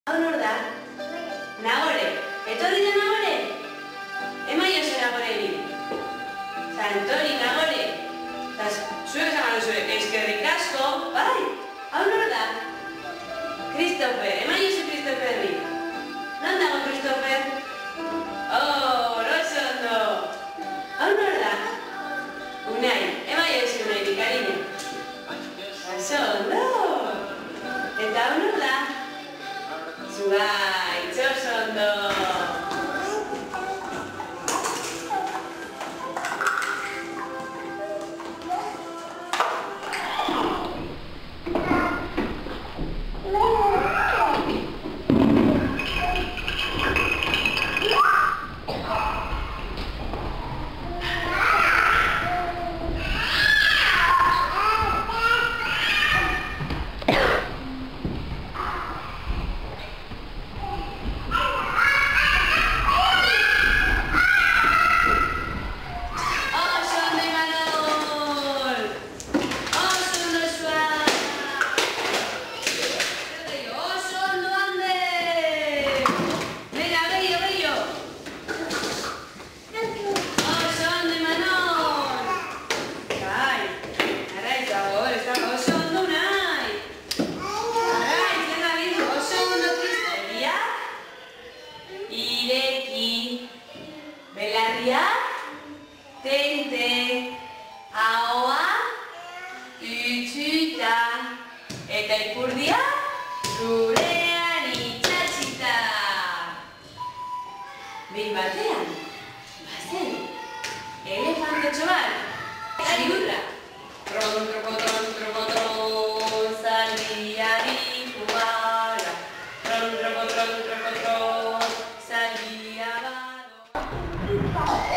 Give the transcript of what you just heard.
Hau nor da? Nagore. Etorri da Nagore? Emaiozu Nagoreri. Santori Nagore. Eta zuek esan duzu, eskerrik asko, bai? Hau nor da? Christopher. Emaiozu Christopherri. Non dago Christopher? Oh, oso ondo. Hau nor da? Unai. Emaiozu Unai, karine. Oso ondo. Eta hau nor da? Zugaitz, oso ondo. Tente, ahoa, utxuta, eta ipurdia, zurean itxatxita. Behin batean, bazen, elefantotxo bat, arigurra. Tron, trokotron, trokotron, zaldiari jugara. Tron, trokotron, trokotron, zaldia bado.